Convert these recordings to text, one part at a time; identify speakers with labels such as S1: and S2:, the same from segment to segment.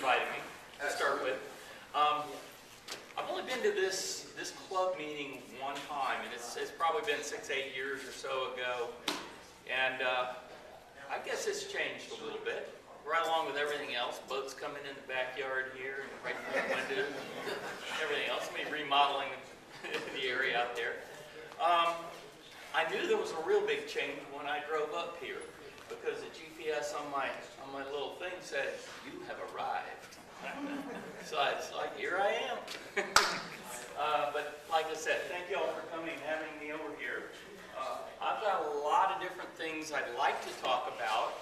S1: inviting me to start with. I've only been to this club meeting one time, and it's probably been 6-8 years or so ago. And I guess it's changed a little bit, right along with everything else. Boats coming in the backyard here, and right from the windows, and everything else. I mean, remodeling the area out there. I knew there was a real big change when I drove up here, because the GPS on my little thing said, "You have arrived." So it's like, here I am. But like I said, thank you all for coming and having me over here. I've got a lot of different things I'd like to talk about.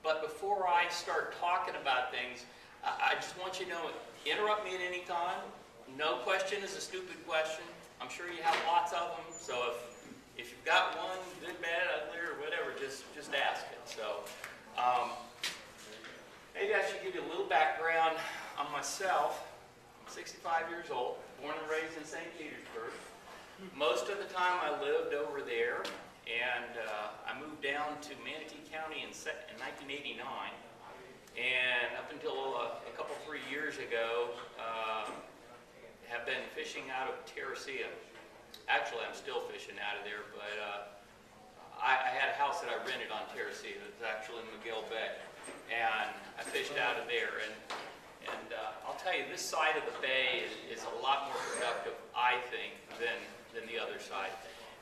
S1: But before I start talking about things, I just want you to know, interrupt me at any time. No question is a stupid question. I'm sure you have lots of them. So if you've got one, good, bad, ugly, or whatever, just ask it. So maybe I should give you a little background on myself. I'm 65 years old, born and raised in St. Petersburg. Most of the time I lived over there, and I moved down to Manatee County in 1989. And up until a couple, 3 years ago, have been fishing out of Terracea. Actually, I'm still fishing out of there, but I had a house that I rented on Terracea. It was actually in Miguel Bay, and I fished out of there. And I'll tell you, this side of the bay is a lot more productive, I think, than the other side.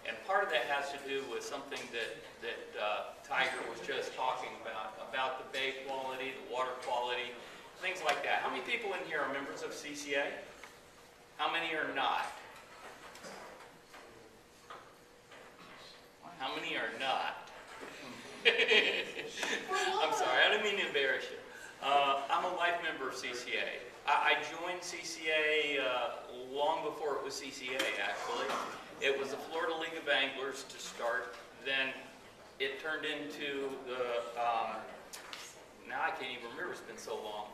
S1: And part of that has to do with something that Tiger was just talking about the bay quality, the water quality, things like that. How many people in here are members of CCA? How many are not? How many are not? I'm sorry, I didn't mean to embarrass you. I'm a life member of CCA. I joined CCA long before it was CCA, actually. It was the Florida League of Anglers to start. Then it turned into the, now I can't even remember, it's been so long.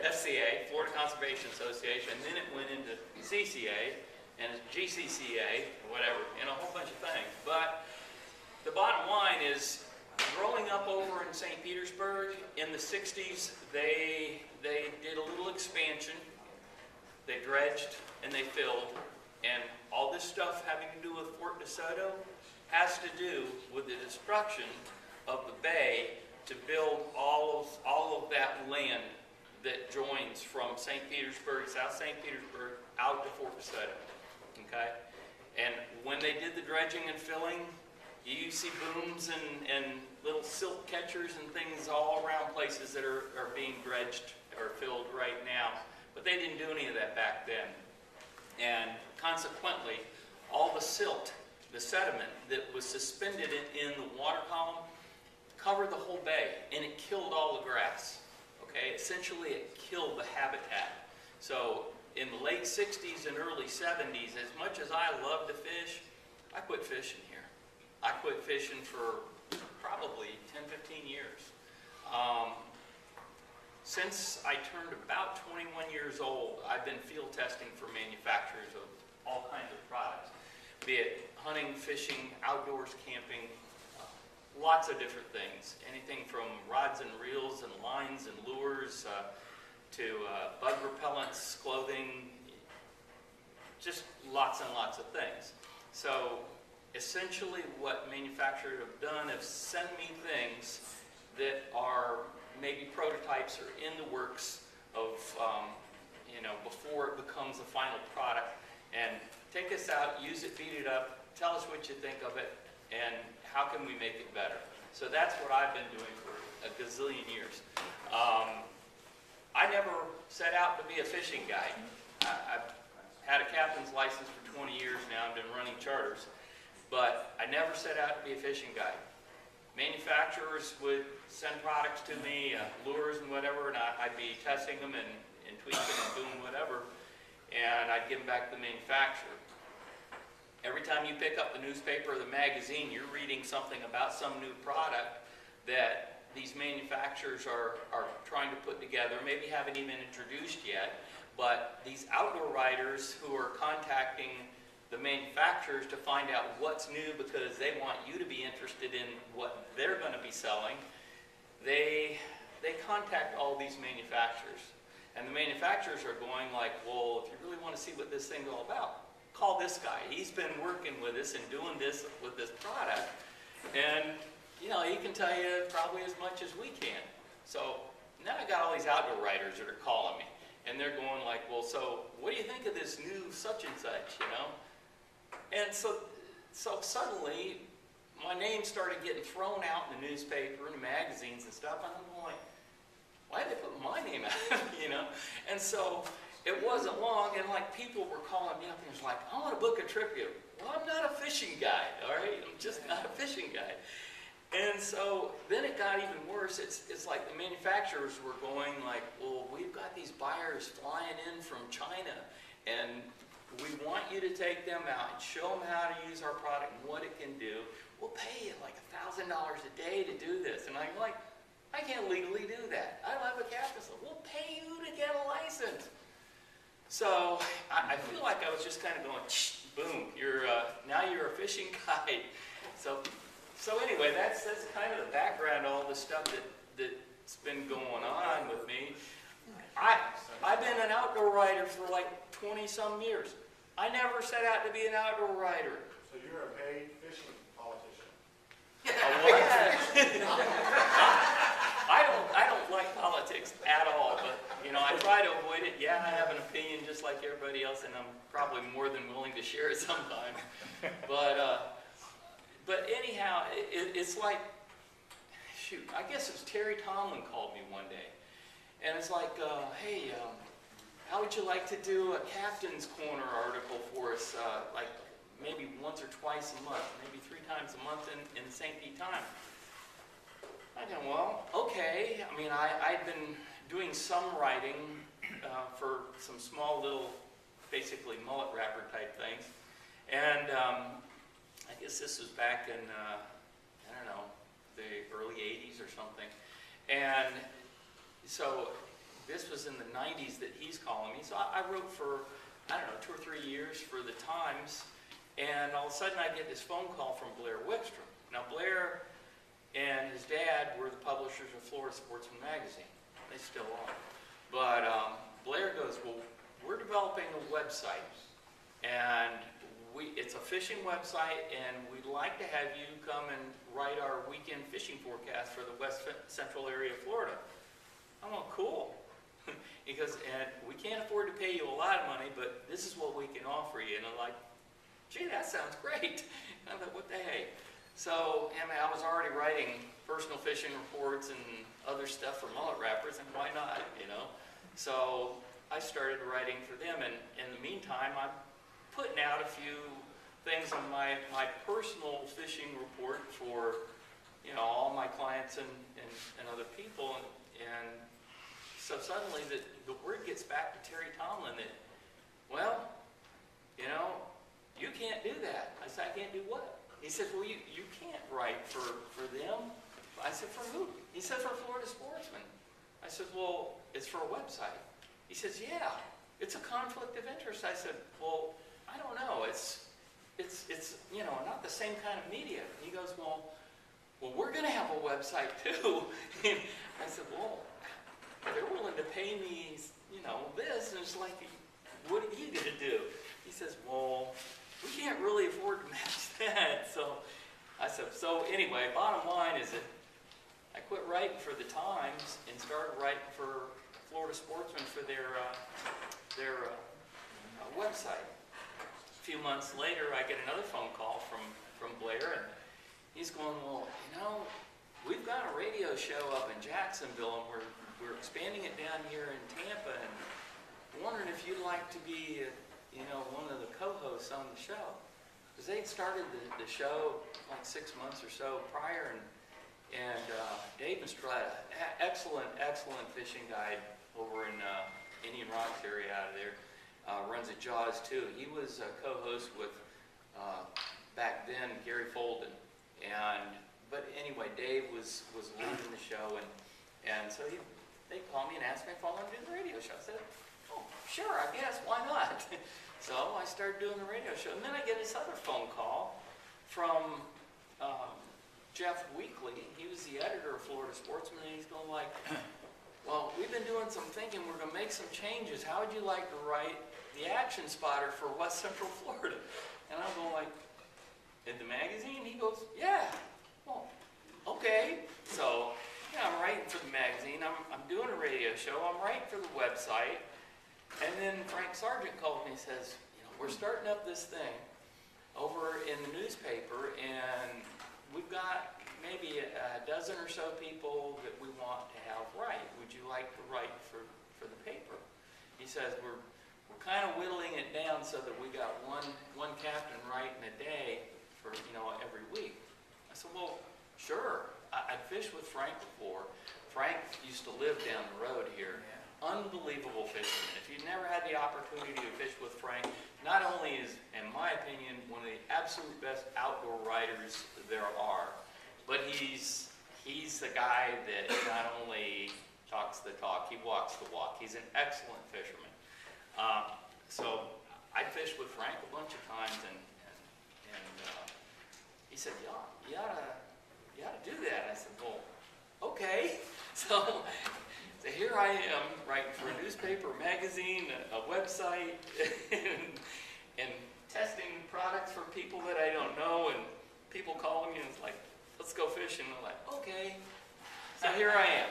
S1: FCA, Florida Conservation Association, and then it went into CCA and GCCA, whatever, and a whole bunch of things. But the bottom line is, growing up over in St. Petersburg in the 60s, they did a little expansion. They dredged and they filled, and all this stuff having to do with Fort DeSoto has to do with the destruction of the bay to build all of that land that joins from St. Petersburg, South St. Petersburg, out to Fort DeSoto. Okay? And when they did the dredging and filling, you see booms and little silt catchers and things all around places that are being dredged or filled right now. But they didn't do any of that back then. And consequently, all the silt, the sediment that was suspended in the water column, covered the whole bay, and it killed all the grass. Okay? Essentially, it killed the habitat. So in the late 60s and early 70s, as much as I love to fish, I quit fishing here. I quit fishing for probably 10, 15 years. Since I turned about 21 years old, I've been field testing for manufacturers of all kinds of products, be it hunting, fishing, outdoors, camping, lots of different things. Anything from rods and reels and lines and lures to bug repellents, clothing, just lots and lots of things. So essentially what manufacturers have done is send me things that are maybe prototypes or in the works of, before it becomes a final product. And take us out, use it, beat it up, tell us what you think of it, and how can we make it better. So that's what I've been doing for a gazillion years. I never set out to be a fishing guide. I've had a captain's license for 20 years now. I've been running charters. But I never set out to be a fishing guide. Manufacturers would send products to me, lures and whatever, and I'd be testing them and tweaking and doing whatever, and I'd give them back to the manufacturer. Every time you pick up the newspaper or the magazine, you're reading something about some new product that these manufacturers are trying to put together, maybe haven't even introduced yet, but these outdoor writers who are contacting the manufacturers to find out what's new because they want you to be interested in what they're going to be selling, they contact all these manufacturers. And the manufacturers are going like, well, if you really want to see what this thing's all about, call this guy. He's been working with us and doing this with this product. And, you know, he can tell you probably as much as we can. So now I got all these outdoor writers that are calling me. And they're going like, well, so what do you think of this new such and such, you know? And so suddenly, my name started getting thrown out in the newspaper and the magazines and stuff. And I'm going like, why did they put my name out, you know? And so it wasn't long, and like people were calling me up and was like, I want to book a trip here. Well, I'm not a fishing guide, all right? I'm just not a fishing guide. And so then it got even worse. It's like the manufacturers were going like, well, we've got these buyers flying in from China, and we want you to take them out and show them how to use our product and what it can do. We'll pay you like $1,000 a day to do this. And I'm like, I can't legally do that. I don't have a captain. So we'll pay you to get a license. So I feel like I was just kind of going, boom, now you're a fishing guide. So anyway, that's kind of the background to all the stuff that's been going on with me. I've been an outdoor writer for like 20-some years. I never set out to be an outdoor writer.
S2: So you're a paid fishing politician.
S1: I don't like politics at all, but you know, I try to avoid it. Yeah, I have an opinion just like everybody else, and I'm probably more than willing to share it sometime. But anyhow, it's like, shoot, I guess it was Terry Tomlin called me one day, and it's like, hey, how would you like to do a Captain's Corner article for us, like maybe once or twice a month, maybe 3 times a month in St. Pete Time? I go, well, okay. I mean, I'd been doing some writing for some small little, basically mullet wrapper type things, and I guess this was back in, I don't know, the early 80s or something. And so this was in the 90s that he's calling me. So I wrote for, I don't know, 2 or 3 years for the Times. And all of a sudden I get this phone call from Blair Wickstrom. Now Blair and his dad were the publishers of Florida Sportsman magazine. They still are. But Blair goes, well, we're developing a website. And it's a fishing website, and we'd like to have you come and write our weekend fishing forecast for the west central area of Florida. I'm like, cool. He goes, and we can't afford to pay you a lot of money, but this is what we can offer you. And I'm like, gee, that sounds great. And I thought, what the hey? So, I mean, I was already writing personal fishing reports and other stuff for mullet wrappers, and why not, you know? So I started writing for them, and in the meantime, I'm putting out a few things on my personal fishing report for, you know, all my clients and other people, and so suddenly the word gets back to Terry Tomlin that, well, you know, you can't do that. I said, I can't do what? He said, well, you can't write for them. I said, for who? He said, for Florida Sportsman. I said, well, it's for a website. He says, yeah, it's a conflict of interest. I said, well, I don't know. It's you know, not the same kind of media. He goes, well, we're going to have a website too. And I said, well, they're willing to pay me, you know, this, and it's like, what are you going to do? He says, well, we can't really afford to match that. So I said, so anyway, bottom line is that I quit writing for the Times and started writing for Florida Sportsman for their website. A few months later, I get another phone call from Blair, and he's going, well, you know, we've got a radio show up in Jacksonville, and we're expanding it down here in Tampa, and I'm wondering if you'd like to be, you know, one of the co-hosts on the show. Because they'd started the show like 6 months or so prior, and Dave Mistretta, excellent fishing guide over in Indian Rocks area out of there. Runs at Jaws too. He was a co-host with back then Gary Folden, but anyway, Dave was leading the show, and so they called me and asked me if I wanted to do the radio show. I said, oh, sure, I guess, why not? So I started doing the radio show, and then I get this other phone call from Jeff Weekly, he was the editor of Florida Sportsman, and he's going like, well, we've been doing some thinking, we're going to make some changes. How would you like to write the action spotter for West Central Florida? And I'm going like, in the magazine? He goes, yeah. Well, okay. So, yeah, I'm writing for the magazine. I'm doing a radio show. I'm writing for the website. And then Frank Sargent called me and says, we're starting up this thing over in the newspaper, and we've got maybe a dozen or so people that we want to have write. Would you like to write for the paper? He says, we're kind of whittling it down so that we got one captain writing a day for, every week. I said, well, sure. I'd fished with Frank before. Frank used to live down the road here. Unbelievable fisherman. If you've never had the opportunity to fish with Frank, not only is, in my opinion, one of the absolute best outdoor riders there are, but he's the guy that not only talks the talk, he walks the walk. He's an excellent fisherman. So I fished with Frank a bunch of times, and he said, you ought to do that. I said, well, okay. So here I am writing for a newspaper, a magazine, a website, and testing products for people that I don't know, and people calling me and it's like, let's go fishing. I'm like, okay. So here I am.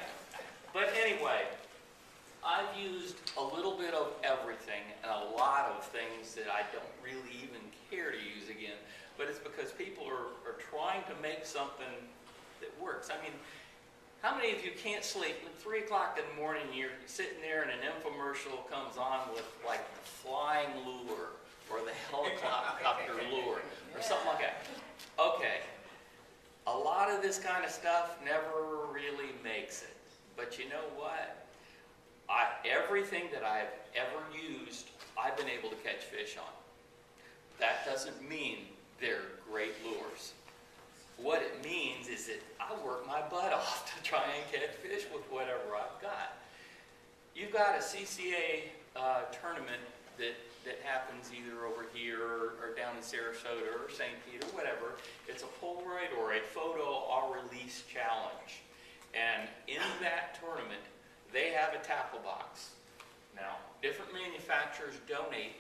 S1: But anyway, I've used a little bit of everything and a lot of things that I don't really even care to use again. But it's because people are trying to make something that works. I mean, how many of you can't sleep? At 3 o'clock in the morning, you're sitting there and an infomercial comes on with like the flying lure or the helicopter lure or something like that. Okay, a lot of this kind of stuff never really makes it. But you know what? Everything that I've ever used, I've been able to catch fish on. That doesn't mean they're great lures. What it means is that I work my butt off to try and catch fish with whatever I've got. You've got a CCA tournament that happens either over here or down in Sarasota or St. Pete or whatever. It's a Polaroid or a photo or release challenge. And in that tournament, they have a tackle box. Now, different manufacturers donate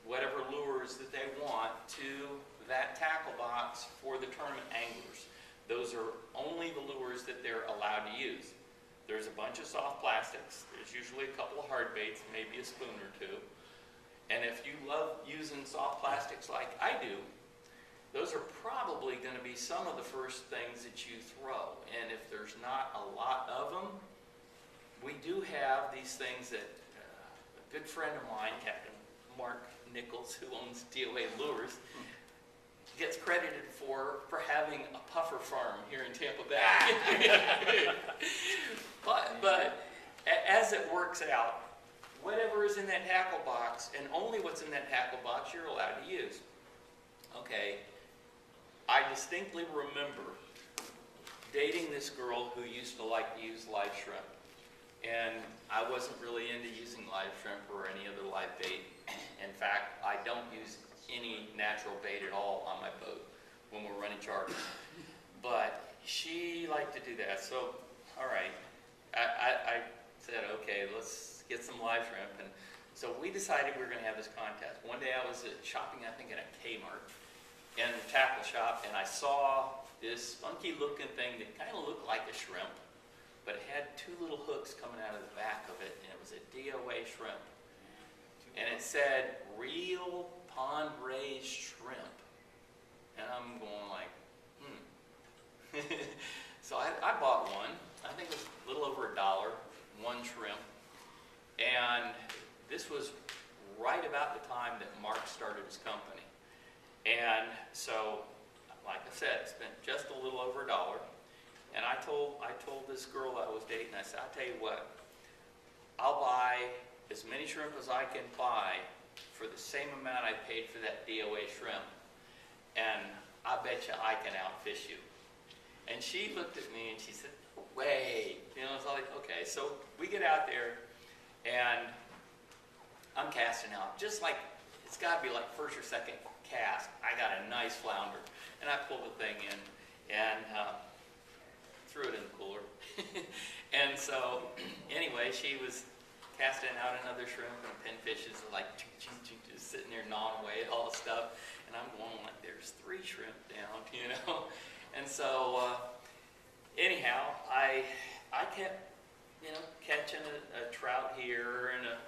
S1: whatever lures that they want to that tackle box for the tournament anglers. Those are only the lures that they're allowed to use. There's a bunch of soft plastics. There's usually a couple of hard baits, maybe a spoon or two. And if you love using soft plastics like I do, those are probably going to be some of the first things that you throw. And if there's not a lot of them, we do have these things that a good friend of mine, Captain Mark Nichols, who owns DOA Lures, gets credited for having a puffer farm here in Tampa Bay. but as it works out, whatever is in that tackle box, and only what's in that tackle box, you're allowed to use. Okay, I distinctly remember dating this girl who used to like to use live shrimp. And I wasn't really into using live shrimp or any other live bait. In fact, I don't use any natural bait at all on my boat when we're running charters. But she liked to do that, so all right. I said, okay, let's get some live shrimp. And so we decided we were going to have this contest. One day I was shopping, I think, in a Kmart in the tackle shop, and I saw this funky looking thing that kind of looked like a shrimp, but it had two little hooks coming out of the back of it, and it was a DOA shrimp. And it said, real pond-raised shrimp. And I'm going like, So I bought one. I think it was a little over $1, one shrimp. And this was right about the time that Mark started his company. And so, like I said, spent just a little over $1. And I told this girl I was dating, I said, I'll tell you what, I'll buy as many shrimp as I can buy for the same amount I paid for that DOA shrimp, and I bet you I can outfish you. And she looked at me and she said, wait, it's like, okay. So we get out there, and I'm casting out, just like, it's got to be like first or second cast. I got a nice flounder, and I pull the thing in, and threw it in the cooler. And so, anyway, she was casting out another shrimp, and pinfish is like just sitting there gnawing away at all the stuff, and I'm going like, there's 3 shrimp down, you know. And so, anyhow, I kept, you know, catching a trout here and a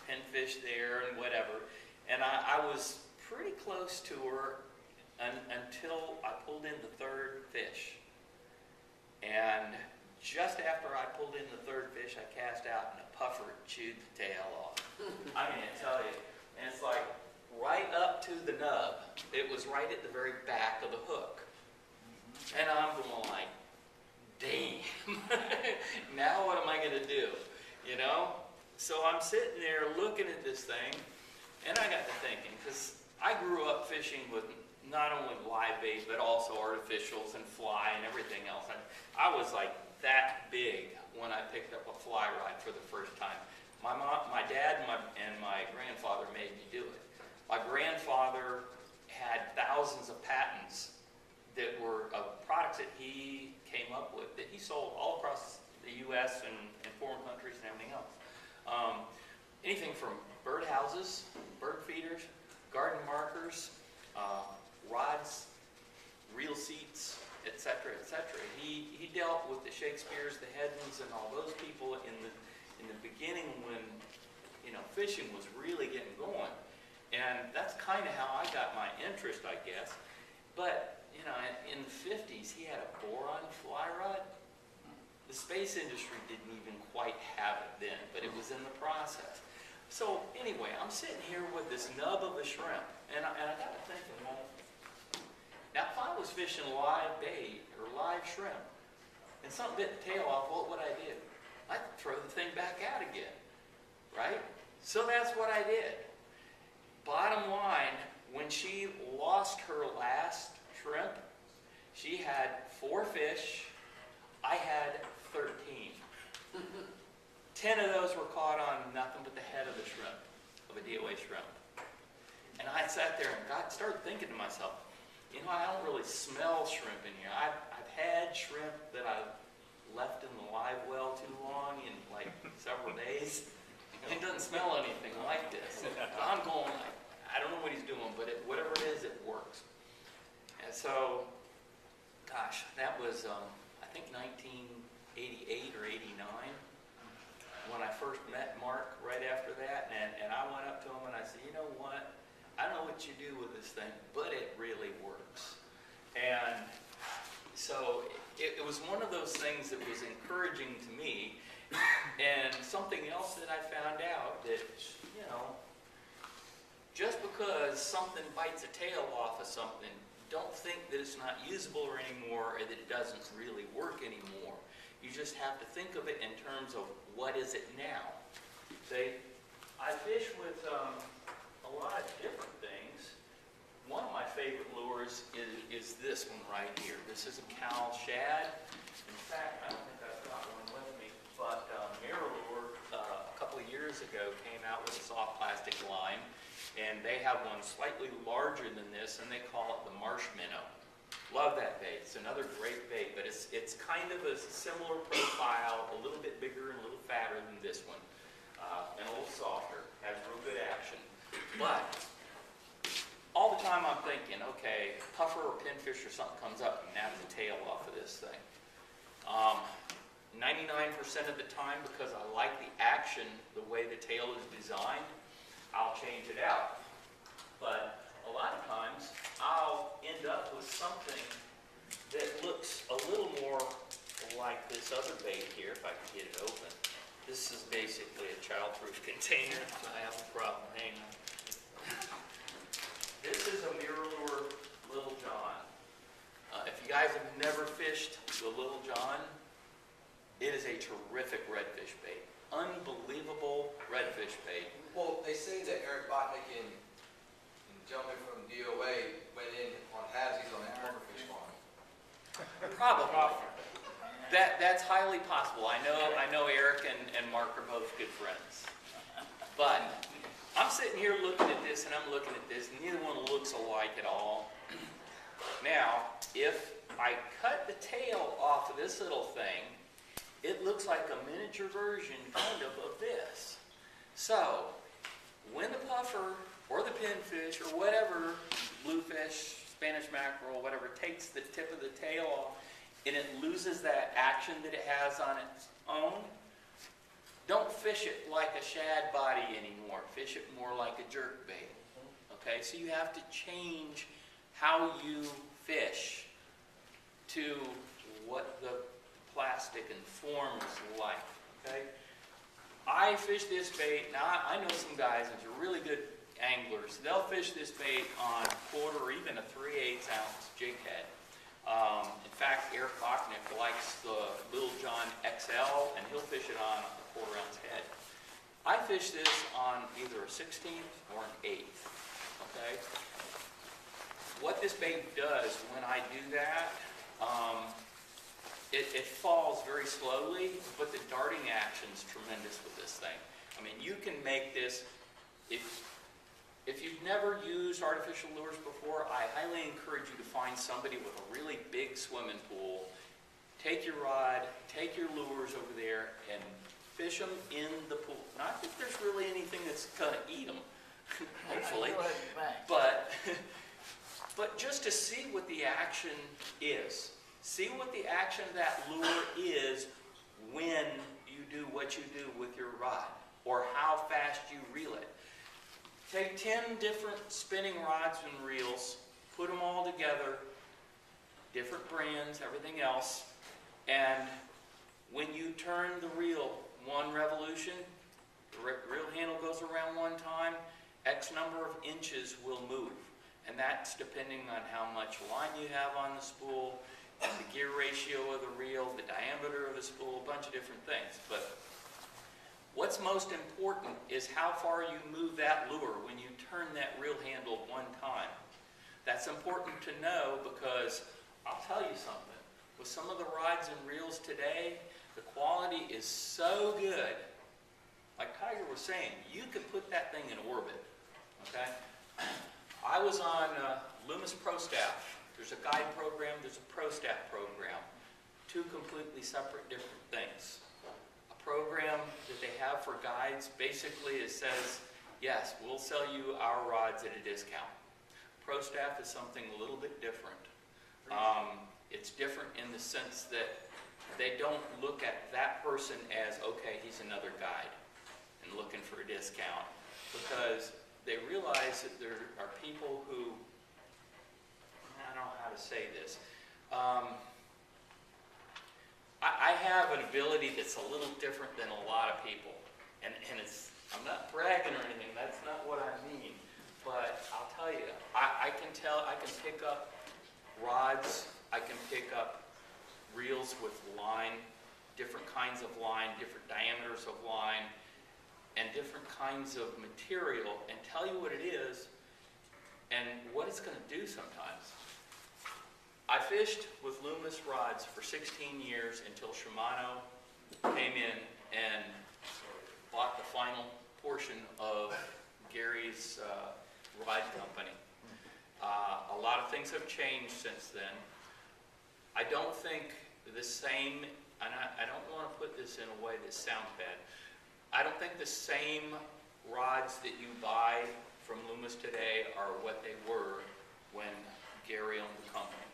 S1: pinfish there and whatever, and I was pretty close to her until I pulled in the 3rd fish. And just after I pulled in the 3rd fish, I cast out, and a puffer chewed the tail off. I mean, I tell you, and it's like right up to the nub. It was right at the very back of the hook. And I'm going like, damn, now what am I going to do? You know? So I'm sitting there looking at this thing, and I got to thinking, because I grew up fishing with not only live bait, but also artificials and fly and everything else. I was like that big when I picked up a fly rod for the first time. My mom, my dad, and my grandfather made me do it. My grandfather had thousands of patents that were of products that he came up with, that he sold all across the U.S. and foreign countries and everything else. Anything from birdhouses, bird feeders, garden markers, rods, reel seats, etc., etc. He dealt with the Shakespeares, the Hedmans, and all those people in the beginning when, you know, fishing was really getting going. And that's kind of how I got my interest, I guess. But, you know, in the 50s, he had a boron fly rod. The space industry didn't even quite have it then, but it was in the process. So anyway, I'm sitting here with this nub of a shrimp, and I got to thinking, well, now if I was fishing live bait or live shrimp, and something bit the tail off, what would I do? I'd throw the thing back out again, right? So that's what I did. Bottom line, when she lost her last shrimp, she had 4 fish. I had 13. 10 of those were caught on nothing but the head of the shrimp, of a DOA shrimp. And I sat there and started thinking to myself, you know, I don't really smell shrimp in here. I've had shrimp that I've left in the live well too long, in like several days. It doesn't smell anything like this. I'm going like, I don't know what he's doing, but whatever it is, it works. And so, gosh, that was, I think 1988 or 89 when I first met Mark right after that. And I went up to him and I said, you know what? I don't know what you do with this thing, but it really works. And so it was one of those things that was encouraging to me. And something else that I found out that, you know, just because something bites a tail off of something, don't think that it's not usable anymore or that it doesn't really work anymore. You just have to think of it in terms of what is it now. See, I fish with a lot of different things. One of my favorite lures is this one right here. This is a cow shad. In fact, I don't think I've got one with me, but Mirror Lure a couple of years ago came out with a soft plastic line, and they have one slightly larger than this, and they call it the marshmallow. Love that bait. It's another great bait, but it's kind of a similar profile, a little bit bigger and a little fatter than this one, and a little softer. Has real good action. But all the time I'm thinking, okay, puffer or pinfish or something comes up and naps the tail off of this thing. 99% of the time, because I like the action, the way the tail is designed, I'll change it out. But a lot of times, I'll end up with something that looks a little more like this other bait here, if I can get it open. This is basically a child-proof container, so I have a problem. Hang on. This is a Mirror Lure Little John. If you guys have never fished the Little John, it is a terrific redfish bait. Unbelievable redfish bait.
S3: Well, they say that Eric Botnick and the gentleman from DOA went in on halvesies on that hammerfish farm.
S1: Probably. That's highly possible. I know Eric and Mark are both good friends. But I'm sitting here looking at this and I'm looking at this. Neither one looks alike at all. Now, if I cut the tail off of this little thing, it looks like a miniature version kind of this. So when the puffer or the pinfish or whatever, bluefish, Spanish mackerel, whatever, takes the tip of the tail off and it loses that action that it has on its own, don't fish it like a shad body anymore. Fish it more like a jerkbait. Okay, so you have to change how you fish to what the plastic and form is like. Okay, I fish this bait. Now I know some guys that are really good anglers. They'll fish this bait on a quarter or even a 3/8 ounce jig head. In fact, Eric Bachnick likes the Little John XL, and he'll fish it on a quarter-ounce head. I fish this on either a 16th or an 8th. Okay. What this bait does when I do that, it falls very slowly, but the darting action's tremendous with this thing. I mean, you can make this, if you've never used artificial lures before, I highly encourage you to find somebody with a really big swimming pool. Take your rod, take your lures over there, and fish them in the pool. Not that there's really anything that's going to eat them, hopefully, but just to see what the action is. See what the action of that lure is when you do what you do with your rod, or how fast you reel it. Take 10 different spinning rods and reels, put them all together, different brands, everything else, and when you turn the reel one revolution, the reel handle goes around one time, X number of inches will move. And that's depending on how much line you have on the spool, and the gear ratio of the reel, the diameter of the spool, a bunch of different things. But what's most important is how far you move that lure when you turn that reel handle one time. That's important to know because I'll tell you something. With some of the rods and reels today, the quality is so good. Like Tiger was saying, you could put that thing in orbit. Okay? I was on Loomis Pro Staff. There's a guide program, there's a Pro Staff program. Two completely separate different things. A program that they have for guides basically it says, yes, we'll sell you our rods at a discount. Pro Staff is something a little bit different. It's different in the sense that they don't look at that person as, okay, he's another guide and looking for a discount. Because they realize that there are people who, I don't know how to say this, I have an ability that's a little different than a lot of people. And it's, I'm not bragging or anything, that's not what I mean. But I'll tell you, I can pick up rods, I can pick up reels with line, different kinds of line, different diameters of line, and different kinds of material, and tell you what it is and what it's going to do sometimes. I fished with Loomis rods for 16 years until Shimano came in and bought the final portion of Gary's rod company. A lot of things have changed since then. I don't think the same, and I don't want to put this in a way that sounds bad, I don't think the same rods that you buy from Loomis today are what they were when Gary owned the company.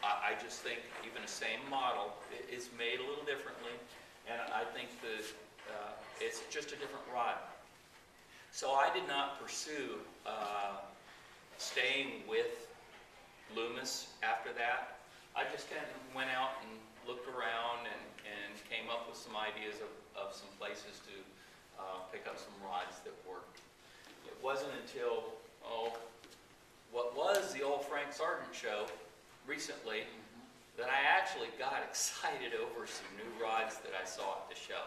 S1: I just think even the same model is made a little differently, and I think that it's just a different rod. So I did not pursue staying with Loomis after that. I just kind of went out and looked around and came up with some ideas of some places to pick up some rods that worked. It wasn't until, what was the old Frank Sargent show recently that I actually got excited over some new rods that I saw at the show.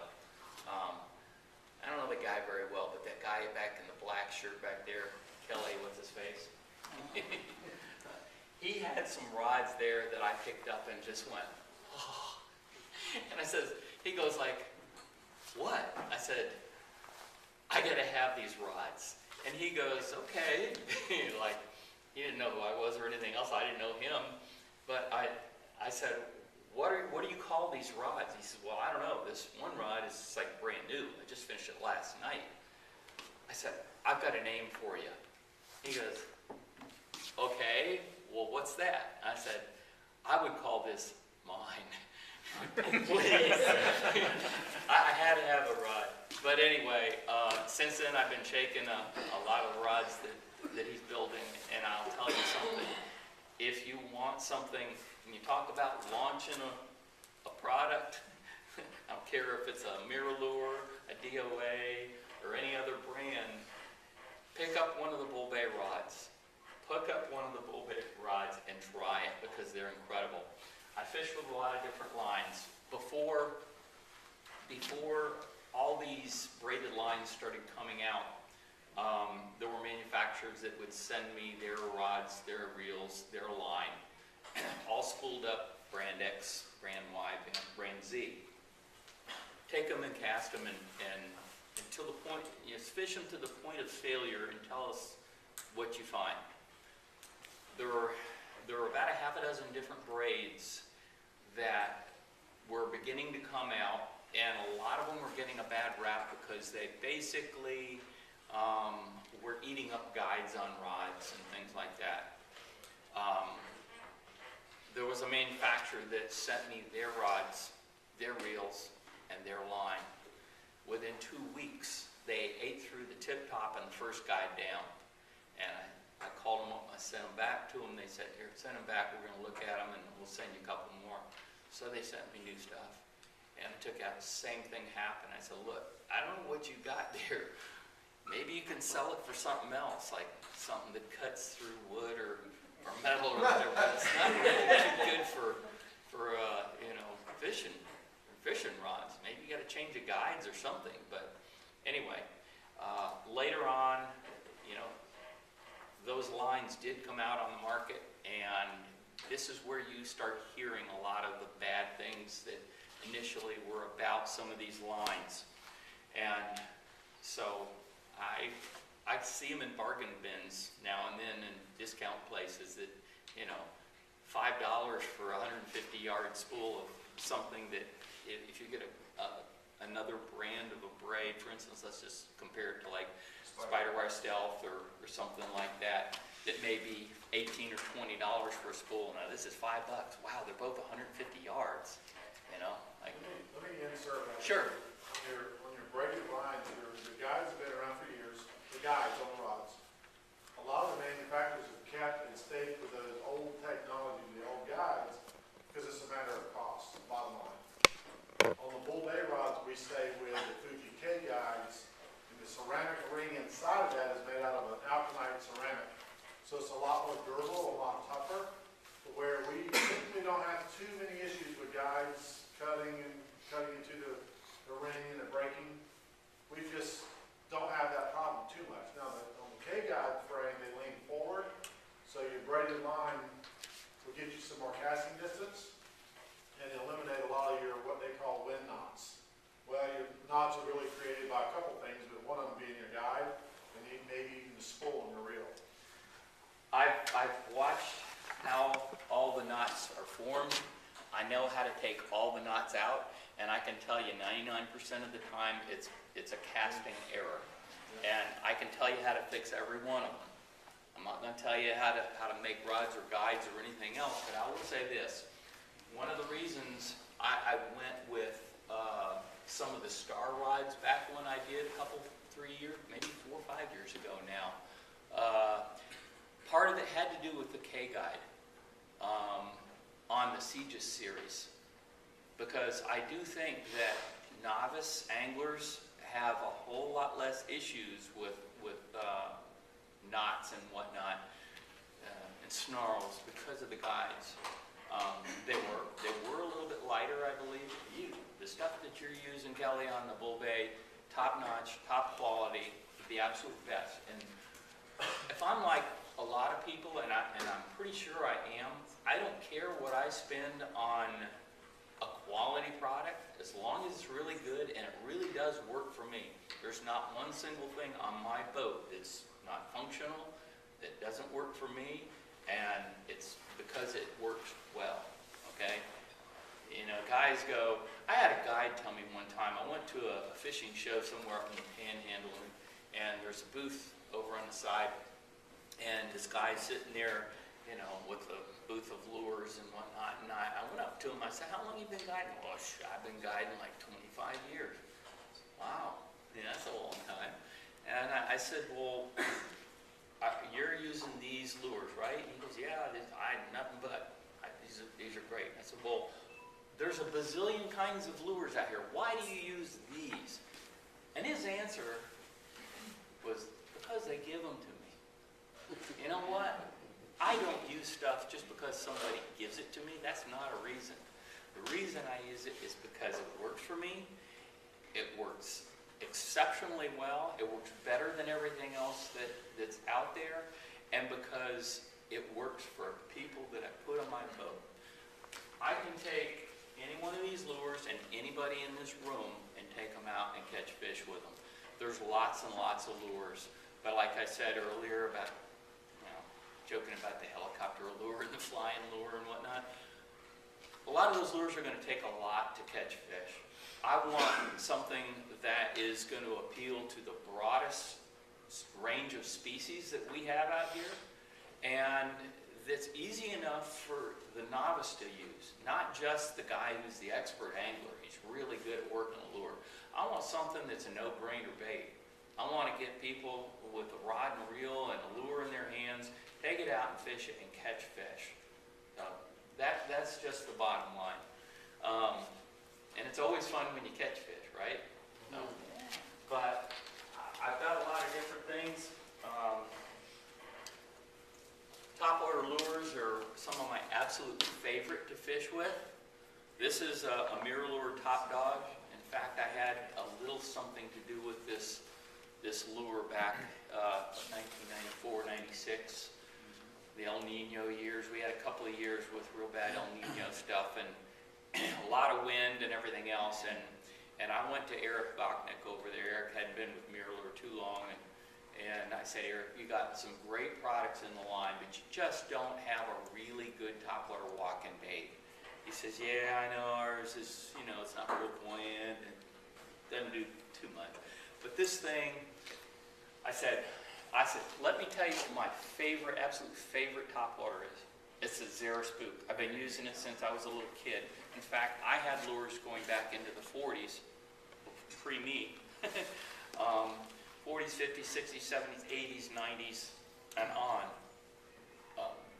S1: I don't know the guy very well, but that guy back in the black shirt back there, Kelly, what's his face? He had some rods there that I picked up and just went, oh. And I says, he goes like, what? I said, I gotta have these rods. And he goes, okay. Like, he didn't know who I was or anything else. I didn't know him. But I said, what do you call these rods? He says, well, I don't know. This one rod is like brand new. I just finished it last night. I said, I've got a name for you. He goes, okay, well, what's that? I said, I would call this mine. Please. I had to have a rod. But anyway, since then I've been shaking a lot of the rods that he's building, and I'll tell you something. If you want something, when you talk about launching a product, I don't care if it's a Mirror, a DOA, or any other brand, pick up one of the Bull Bay rods. Hook up one of the Bull Bay rods and try it, because they're incredible. I fish with a lot of different lines. Before all these braided lines started coming out, there were manufacturers that would send me their rods, their reels, their line, all spooled up, brand X, brand Y, brand Z. Take them and cast them, and until the point, fish them to the point of failure and tell us what you find. There were about a half a dozen different braids that were beginning to come out, and a lot of them were getting a bad rap because they basically were eating up guides on rods and things like that. There was a manufacturer that sent me their rods, their reels, and their line. Within 2 weeks, they ate through the tip top and the first guide down. And I called them up, I sent them back to them. They said, here, send them back, we're going to look at them, and we'll send you a couple more. So they sent me new stuff. And I took out the same thing happened. I said, look, I don't know what you got there. Maybe you can sell it for something else, like something that cuts through wood or metal or whatever. But it's not really too good for fishing rods. Maybe you got to change the guides or something. But anyway, later on, those lines did come out on the market, and this is where you start hearing a lot of the bad things that initially were about some of these lines. And so I see them in bargain bins now and then in discount places that, $5 for a 150-yard spool of something that if you get another brand of a braid, for instance, let's just compare it to like Spiderwire Stealth or something like that, that may be $18 or $20 for a spool. Now this is $5. Wow, they're both 150 yards.
S2: Let me insert that.
S1: Sure.
S2: On your braided lines, the guides have been around for years. The guides on the rods. A lot of the manufacturers have kept and stayed with those old technology, the old guides, because it's a matter of cost, bottom line. On the Bull Bay rods, we stay with the Fuji K guides, and the ceramic ring inside of that is made out of an alkaline ceramic. So it's a lot more durable, a lot tougher, to where we typically don't have too many issues with guides cutting into the ring and the breaking. We just don't have that problem too much. Now, on the K-guide frame, they lean forward, so your braided line will get you some more casting distance and eliminate a lot of your, what they call wind knots. Well, your knots are really created by a couple things, but one of them being your guide and maybe even the spool in your reel.
S1: I've watched how all the knots are formed. I know how to take all the knots out, and I can tell you 99% of the time it's a casting error. And I can tell you how to fix every one of them. I'm not going to tell you how to make rods or guides or anything else, but I will say this. One of the reasons I went with some of the Star rods back when I did a couple, 3 years, maybe 4 or 5 years ago now, part of it had to do with the K-guide on the Aegis series, because I do think that novice anglers have a whole lot less issues with knots and whatnot and snarls because of the guides. They were a little bit lighter, I believe. The stuff that you're using, Kelly, on the Bull Bay, top notch, top quality, the absolute best. And if I'm like a lot of people, and I'm pretty sure I am, I don't care what I spend on a quality product, as long as it's really good and it really does work for me. There's not one single thing on my boat that's not functional, that doesn't work for me, and it's because it works well. okay? You know, guys go, I had a guide tell me one time, I went to a fishing show somewhere up in the Panhandle, and there's a booth over on the side, and this guy's sitting there, you know, with a booth of lures and whatnot, and I went up to him, I said, how long you been guiding? Oh, I've been guiding like 25 years. Wow, yeah, that's a long time. And I said, well, you're using these lures, right? He goes, yeah, nothing but, these are great. I said, well, there's a bazillion kinds of lures out here. Why do you use these? And his answer was, because they give them to me. You know what? I don't use stuff just because somebody gives it to me. That's not a reason. The reason I use it is because it works for me. It works exceptionally well. It works better than everything else that's out there. And because it works for people that I put on my boat. I can take any one of these lures and anybody in this room and take them out and catch fish with them. There's lots and lots of lures. But like I said earlier about, joking about the helicopter lure and the flying lure and whatnot. A lot of those lures are going to take a lot to catch fish. I want something that is going to appeal to the broadest range of species that we have out here, and that's easy enough for the novice to use, not just the guy who's the expert angler. He's really good at working a lure. I want something that's a no-brainer bait. I want to get people with a rod and reel and a lure in their hands, take it out and fish it and catch fish. That's just the bottom line. And it's always fun when you catch fish, right? But I've got a lot of different things. Topwater lures are some of my absolute favorite to fish with. This is a mirror lure top dog. In fact, I had a little something to do with this lure back 1994, 96, the El Nino years. We had a couple of years with real bad El Nino stuff and a lot of wind and everything else. And I went to Eric Bachnick over there. Eric hadn't been with Mirror Lure too long. And I said, Eric, you got some great products in the line, but you just don't have a really good topwater walking bait. He says, yeah, I know ours is, it's not real buoyant and doesn't do too much. But this thing, I said, let me tell you what my absolute favorite topwater is. It's a Zara Spook. I've been using it since I was a little kid. In fact, I had lures going back into the 40s, pre-me. 40s, 50s, 60s, 70s, 80s, 90s, and on.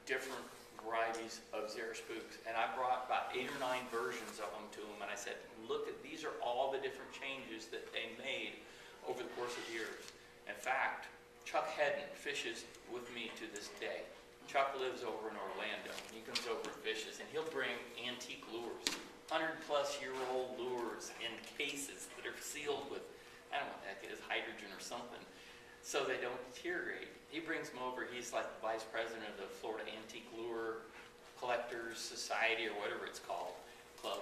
S1: Different varieties of Zara Spooks. And I brought about 8 or 9 versions of them to him, and I said, look, these are all the different changes that they made over the course of years. In fact, Chuck Hedden fishes with me to this day. Chuck lives over in Orlando. He comes over and fishes, and he'll bring antique lures, 100-plus-year-old lures in cases that are sealed with, I don't know what the heck it is, hydrogen or something, so they don't deteriorate. He brings them over. He's like the vice president of the Florida Antique Lure Collectors Society or whatever it's called, club,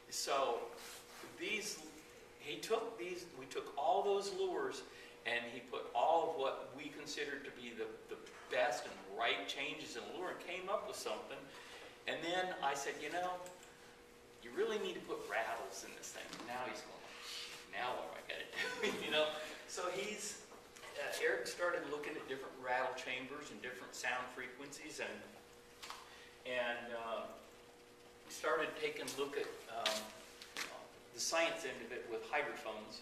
S1: so these. We took all those lures and he put all of what we considered to be the best and right changes in the lure and came up with something. And then I said, you really need to put rattles in this thing. Now he's going, now what do I got to do? So Eric started looking at different rattle chambers and different sound frequencies and we started taking a look at the science end of it with hydrophones,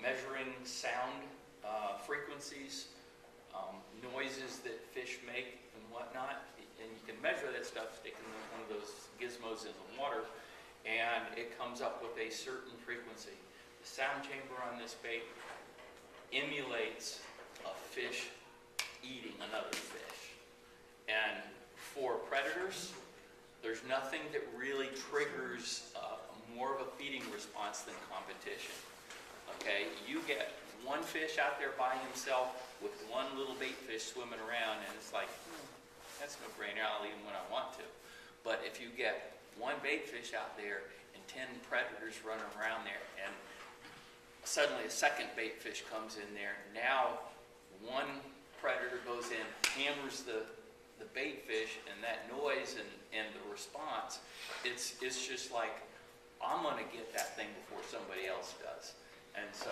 S1: measuring sound frequencies, noises that fish make and whatnot. And you can measure that stuff sticking one of those gizmos in the water, and it comes up with a certain frequency. The sound chamber on this bait emulates a fish eating another fish. And for predators, there's nothing that really triggers more of a feeding response than competition. Okay, you get one fish out there by himself with one little bait fish swimming around, and it's like, that's no brainer, I'll eat him when I want to. But if you get one bait fish out there and 10 predators running around there, and suddenly a second bait fish comes in there, now one predator goes in, hammers the the bait fish and that noise and the response, it's just like, I'm gonna get that thing before somebody else does. And so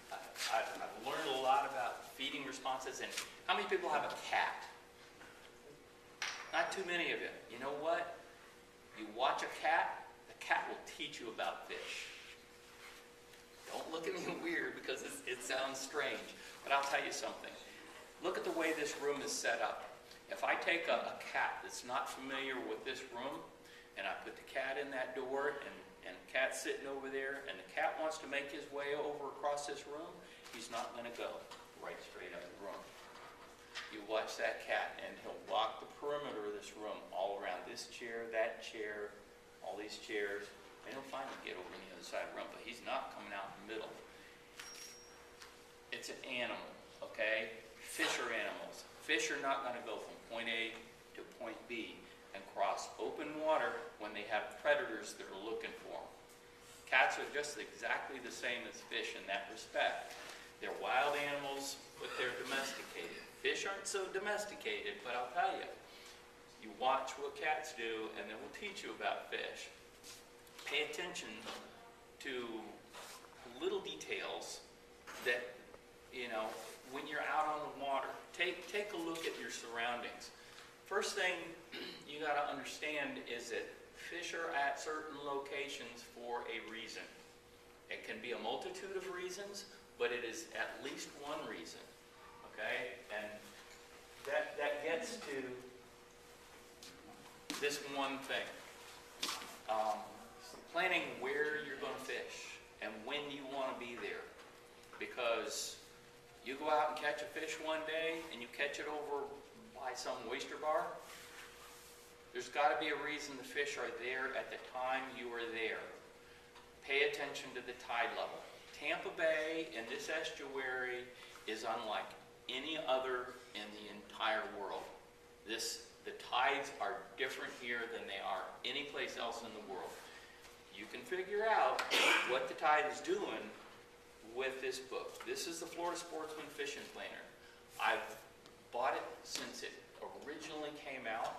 S1: I've learned a lot about feeding responses. And how many people have a cat? Not too many of you. You know what? You watch a cat, the cat will teach you about fish. Don't look at me weird because it sounds strange, but I'll tell you something. Look at the way this room is set up. If I take a cat that's not familiar with this room, and I put the cat in that door, and the cat's sitting over there, and the cat wants to make his way over across this room, he's not going to go right straight up the room. You watch that cat, and he'll walk the perimeter of this room, all around this chair, that chair, all these chairs, and he'll finally get over on the other side of the room, but he's not coming out in the middle. It's an animal, okay? Fish are animals. Fish are not going to go from point A to point B and cross open water when they have predators that are looking for them. Cats are just exactly the same as fish in that respect. They're wild animals, but they're domesticated. Fish aren't so domesticated, but I'll tell you, you watch what cats do, and then we'll teach you about fish. Pay attention to little details that, you know, when you're out on the water, take a look at your surroundings. First thing you got to understand is that fish are at certain locations for a reason. It can be a multitude of reasons, but it is at least one reason. Okay? And that gets to this one thing. Planning where you're going to fish and when you want to be there. Because you go out and catch a fish one day and you catch it over by some oyster bar, there's got to be a reason the fish are there at the time you are there. Pay attention to the tide level. Tampa Bay and this estuary is unlike any other in the entire world. The tides are different here than they are any place else in the world. You can figure out what the tide is doing with this book. This is the Florida Sportsman Fishing Planner. I've bought it since it originally came out,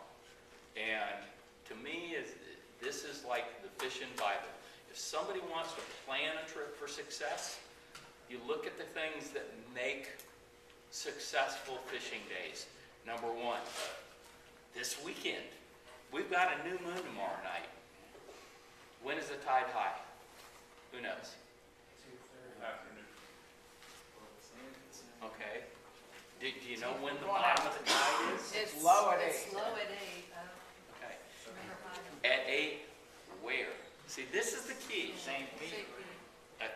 S1: and to me, this is like the fishing Bible. If somebody wants to plan a trip for success, you look at the things that make successful fishing days. Number one, this weekend, we've got a new moon tomorrow night. When is the tide high? Who knows?
S2: Afternoon.
S1: Okay. Do you know when the bottom of the tide is?
S4: It's
S5: low at 8.
S4: It's low at 8.
S1: Okay.
S4: Remember high.
S1: At 8, where? See, this is the key.
S5: St. Pete.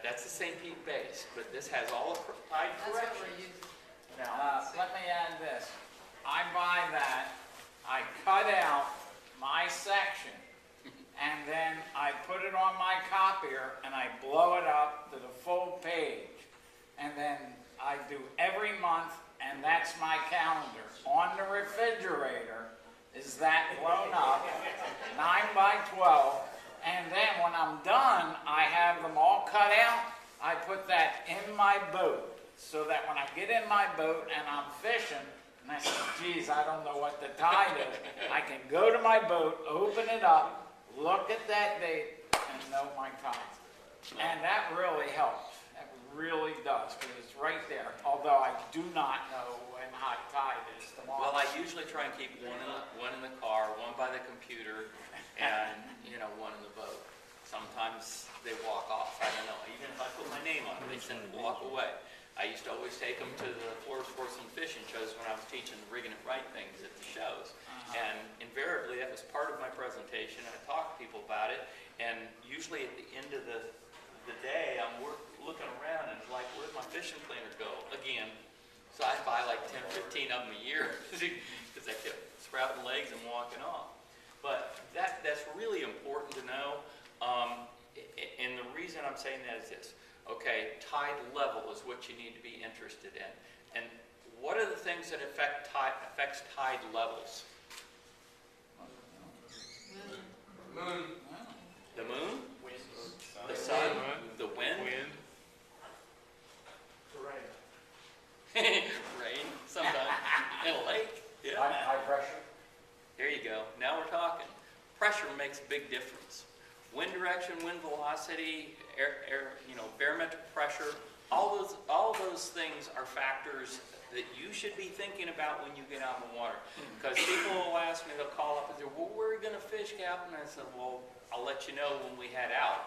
S1: That's the St. Pete base, but this has all the tide
S4: That's what we're
S1: corrections.
S4: using.
S1: Now,
S5: Let me add this. I buy that, I cut out my section, and then I put it on my copier, and I blow it up to the full page. And then I do every month, and that's my calendar. On the refrigerator is that blown up, 9 by 12. And then when I'm done, I have them all cut out. I put that in my boat, so that when I get in my boat and I'm fishing, and I say, geez, I don't know what the tide is, I can go to my boat, open it up, look at that date, and know my tide. And that really helps. That really does, because it's right there. Although I do not know when high tide is tomorrow.
S1: well, I usually try and keep one in the car, one by the computer, and one in the boat. Sometimes they walk off. I don't know. Even if I put my name on it, they tend to walk away. I used to always take them to the Florida Sportsman fishing shows when I was teaching the rigging it right things at the shows. And invariably, that was part of my presentation. I talked to people about it, and usually at the end of the day, I'm looking around and it's like, where'd my fishing planner go? Again, so I buy like 10, 15 of them a year because I kept sprouting legs and walking off. But that's really important to know. And the reason I'm saying that is this. Okay, tide level is what you need to be interested in. And what are the things that affects tide levels?
S3: Moon.
S1: The moon,
S2: Wind.
S1: the sun, the wind,
S2: The rain.
S1: rain sometimes, and a lake. Yeah.
S5: High pressure
S1: a big difference. Wind direction, wind velocity, barometric pressure, all those things are factors that you should be thinking about when you get out in the water. Because people will ask me, they'll call up and say, well, where are you going to fish, Captain? I said, well, I'll let you know when we head out.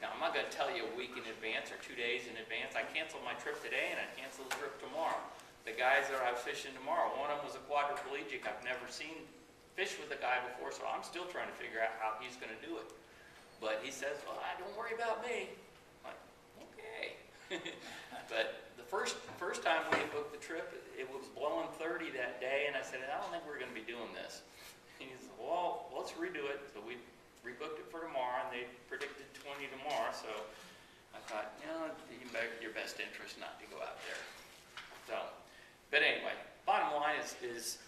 S1: Now, I'm not going to tell you a week in advance or 2 days in advance. I canceled my trip today and I canceled the trip tomorrow. The guys that I was fishing tomorrow, one of them was a quadriplegic. I've never seen fish with a guy before, so I'm still trying to figure out how he's going to do it. But he says, well, don't worry about me. I'm like, okay. But the first time we booked the trip, it was blowing 30 that day, and I said, I don't think we're going to be doing this. And he said, well, let's redo it. So we rebooked it for tomorrow, and they predicted 20 tomorrow, so I thought, your best interest not to go out there. So, but anyway, bottom line is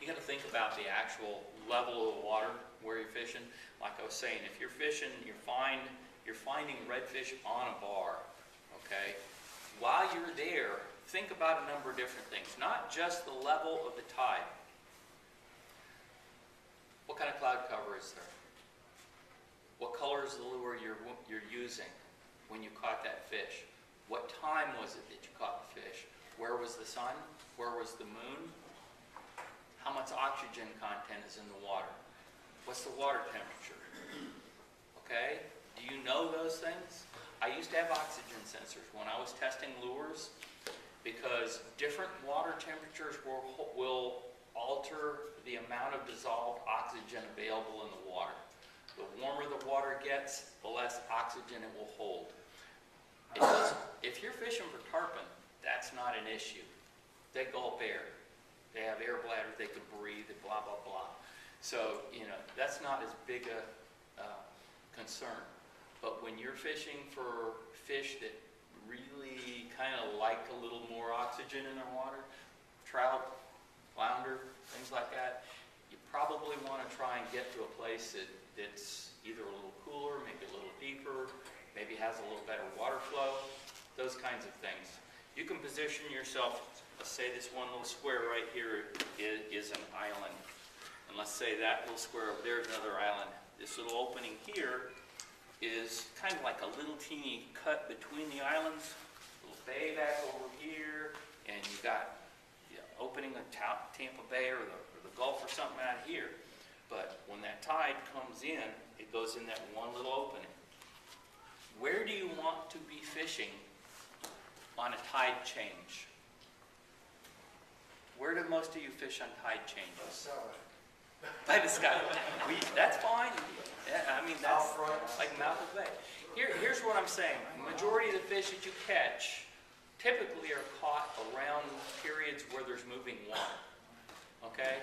S1: you got to think about the actual level of the water where you're fishing. Like I was saying, if you're fishing, you're finding redfish on a bar, okay? While you're there, think about a number of different things, not just the level of the tide. What kind of cloud cover is there? What color is the lure you're using when you caught that fish? What time was it that you caught the fish? Where was the sun? Where was the moon? How much oxygen content is in the water? What's the water temperature? Okay? Do you know those things? I used to have oxygen sensors when I was testing lures because different water temperatures will alter the amount of dissolved oxygen available in the water. The warmer the water gets, the less oxygen it will hold. If you're fishing for tarpon, that's not an issue. They gulp air. They have air bladders, they can breathe, and blah, blah, blah. So, that's not as big a concern. But when you're fishing for fish that really kind of like a little more oxygen in their water, trout, flounder, things like that, you probably want to try and get to a place that's either a little cooler, maybe a little deeper, maybe has a little better water flow, those kinds of things. You can position yourself, let's say this one little square right here is an island. And let's say that little square over there is another island. This little opening here is kind of like a little teeny cut between the islands, a little bay back over here, and you got opening of Tampa Bay or the Gulf or something out here. But when that tide comes in, it goes in that one little opening. Where do you want to be fishing on a tide change? Where do most of you fish on tide changes? By the sky. That's fine. Yeah, I mean, that's like mouth of the bay. Here's what I'm saying. The majority of the fish that you catch typically are caught around periods where there's moving water. Okay?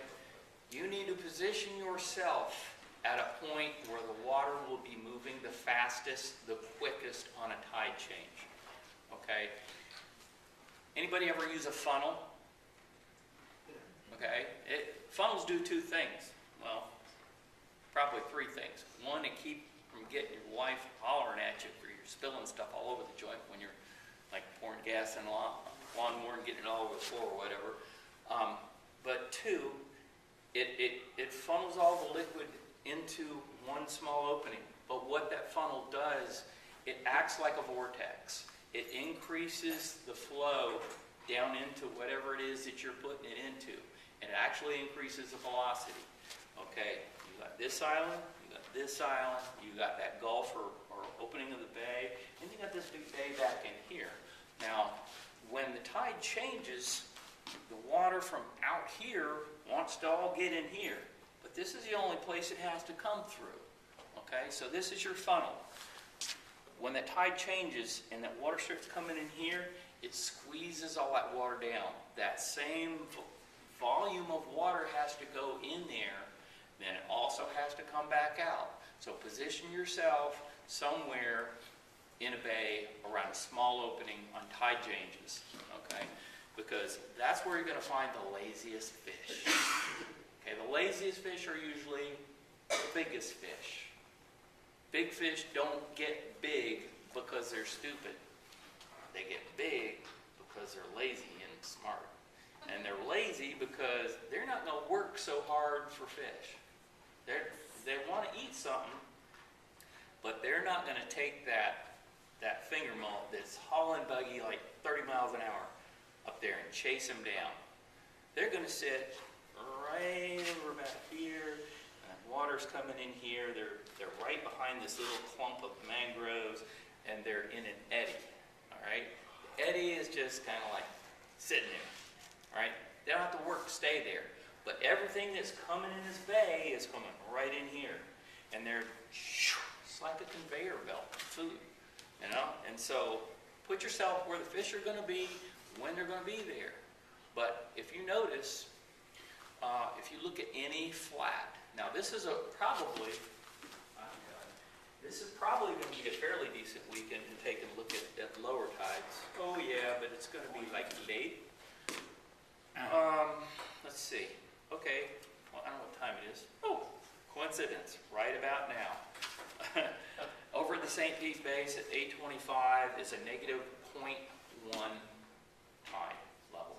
S1: You need to position yourself at a point where the water will be moving the fastest, the quickest on a tide change. Okay? Anybody ever use a funnel? Okay? Funnels do two things. Well, probably three things. One, to keep from getting your wife hollering at you for you're spilling stuff all over the joint when you're like pouring gas in a lawnmower and getting it all over the floor or whatever. But two, it funnels all the liquid into one small opening. But what that funnel does, it acts like a vortex. It increases the flow down into whatever it is that you're putting it into. And it actually increases the velocity. Okay, you got this island, you got this island, you got that gulf or opening of the bay, and you got this big bay back in here. Now, when the tide changes, the water from out here wants to all get in here. But this is the only place it has to come through. Okay, so this is your funnel. When the tide changes and that water starts coming in here, it squeezes all that water down. That same volume of water has to go in there, then it also has to come back out. So position yourself somewhere in a bay around a small opening on tide changes, okay? Because that's where you're going to find the laziest fish. Okay, the laziest fish are usually the biggest fish. Big fish don't get big because they're stupid. They get big because they're lazy and smart. And they're lazy because they're not going to work so hard for fish. they want to eat something, but they're not going to take that finger mullet that's hauling buggy like 30 miles an hour up there and chase them down. They're going to sit right over about here, and water's coming in here. They're right behind this little clump of mangroves, and they're in an eddy. All right, the eddy is just kind of like sitting there. All right, they don't have to work to stay there, but everything that's coming in this bay is coming right in here, and it's like a conveyor belt of food, you know. And so put yourself where the fish are going to be when they're going to be there. But if you notice, if you look at any flat, now this is probably going to be a fairly decent weekend to take a look at lower tides. Oh yeah, but it's going to be like late. Let's see. Okay, well, I don't know what time it is. Oh, coincidence, right about now. Over at the St. Pete base at 8:25 is a negative 0.1 tide level.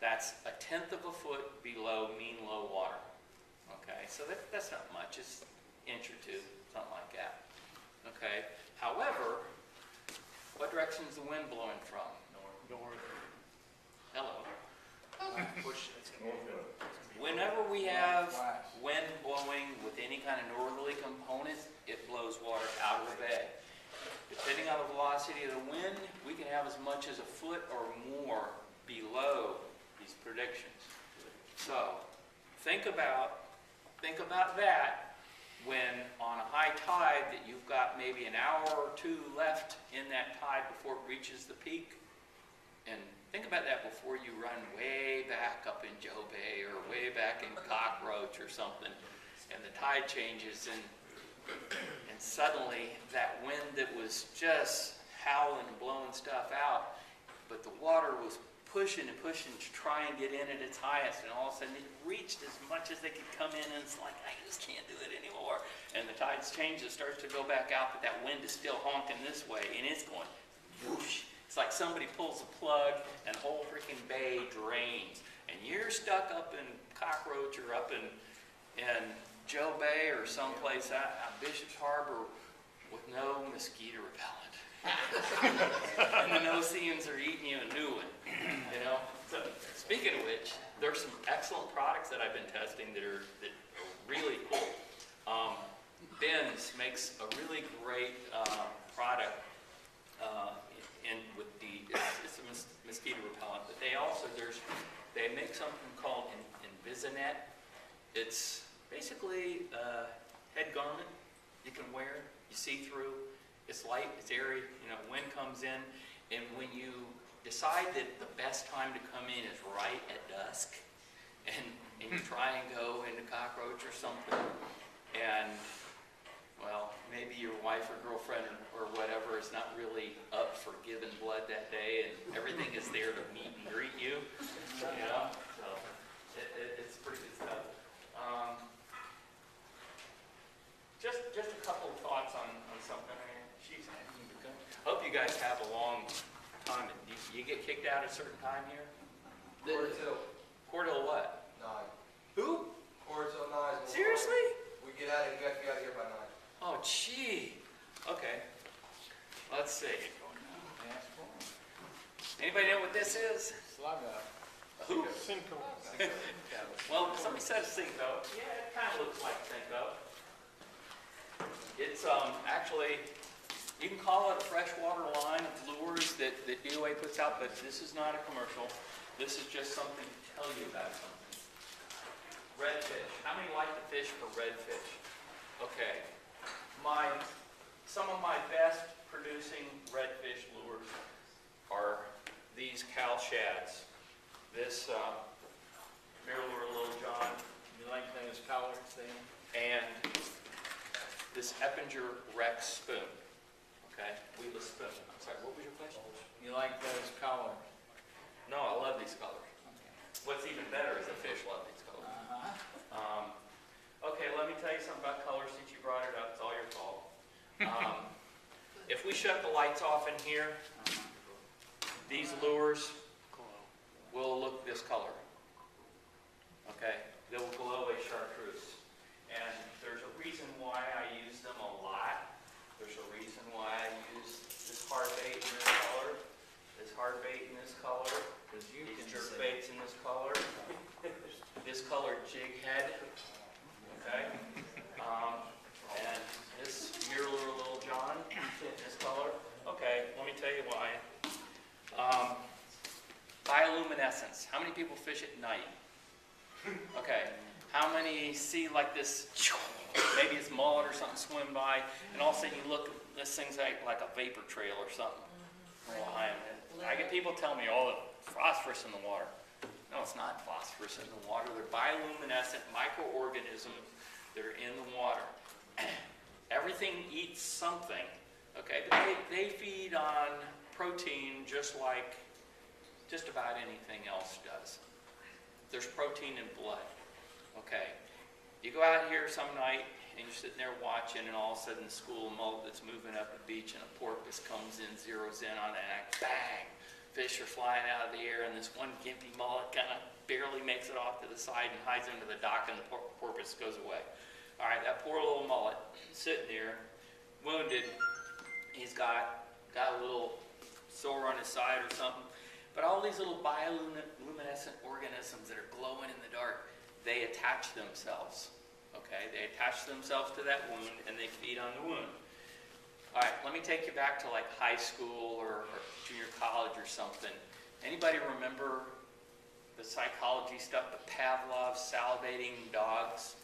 S1: That's 1/10 of a foot below mean low water. Okay, so that's not much. It's an inch or two, something like that. Okay. However, what direction is the wind blowing from? North. Hello. Whenever we have wind blowing with any kind of northerly component, it blows water out of the bay. Depending on the velocity of the wind, we can have as much as a foot or more below these predictions. So think about that when on a high tide that you've got maybe an hour or two left in that tide before it reaches the peak. And think about that before you run way back up in Joe Bay or way back in Cockroach or something, and the tide changes, and suddenly that wind that was just howling and blowing stuff out, but the water was pushing and pushing to try and get in at its highest, and all of a sudden it reached as much as they could come in, and it's like, I just can't do it anymore. And the tides change, it starts to go back out, but that wind is still honking this way, and it's going whoosh. It's like somebody pulls a plug and the whole freaking bay drains. And you're stuck up in Cockroach or up in Joe Bay or someplace out Bishop's Harbor with no mosquito repellent. And the no-see-ins are eating you a new one, you know? So, speaking of which, there's some excellent products that I've been testing that are really cool. Ben's makes a really great product. And with it's a mosquito repellent, but they make something called Invisinet. It's basically a head garment you can wear, you see through. It's light, it's airy, you know, wind comes in, and when you decide that the best time to come in is right at dusk, and you try and go into Cockroach or something, and well, maybe your wife or girlfriend or whatever is not really up for giving blood that day, and everything is there to meet and greet you, you know? So it's pretty good stuff. Just a couple of thoughts on something. Jeez, hope you guys have a long time. Do you get kicked out at a certain time here? Quarter till what?
S3: 9.
S1: Who?
S3: Quarter till 9.
S1: Seriously?
S3: We get out of here by 9.
S1: Oh, gee. Okay. Let's see. Anybody know what this is?
S5: Sluggo.
S1: Who?
S4: Cinco.
S1: Well, somebody says Cinco. Yeah, it kind of looks like Cinco. It's actually, you can call it a freshwater line of lures that DOA puts out, but this is not a commercial. This is just something to tell you about something. Redfish. How many like to fish for redfish? Okay. Some of my best producing redfish lures are these Cal Shads. This Mirror Little John.
S5: You like those colors there?
S1: And this Eppinger Rex spoon. Okay? Weedless spoon. I'm sorry, what was your question?
S5: You like those colors?
S1: No, I love these colors.
S5: Okay.
S1: What's even better is the fish love these colors. Okay, let me tell you something about colors since you brought it up. It's all your fault. If we shut the lights off in here, these lures will look this color. Okay? They will glow a chartreuse. And there's a reason why I use them a lot. There's a reason why I use this hard bait in this color, this hard bait in this color, these jerk baits in this color, this colored jig head, okay? And this Mueller Little John in this color. Okay, let me tell you why. Bioluminescence. How many people fish at night? Okay. How many see like this, maybe it's mullet or something swim by, and all of a sudden you look, this thing's like a vapor trail or something. Well, I get people tell me, oh, phosphorus in the water. No, it's not phosphorus in the water. They're bioluminescent microorganisms that are in the water. Everything eats something, okay? They feed on protein just like just about anything else does. There's protein in blood, okay? You go out here some night and you're sitting there watching, and all of a sudden the school of mullet that's moving up the beach and a porpoise comes in, zeroes in on that, bang! Fish are flying out of the air, and this one gimpy mullet kind of barely makes it off to the side and hides under the dock, and the porpoise goes away. All right, that poor little mullet sitting there, wounded. He's got a little sore on his side or something. But all these little bioluminescent organisms that are glowing in the dark, they attach themselves. Okay, they attach themselves to that wound, and they feed on the wound. All right, let me take you back to like high school or junior college or something. Anybody remember the psychology stuff, the Pavlov's salivating dogs?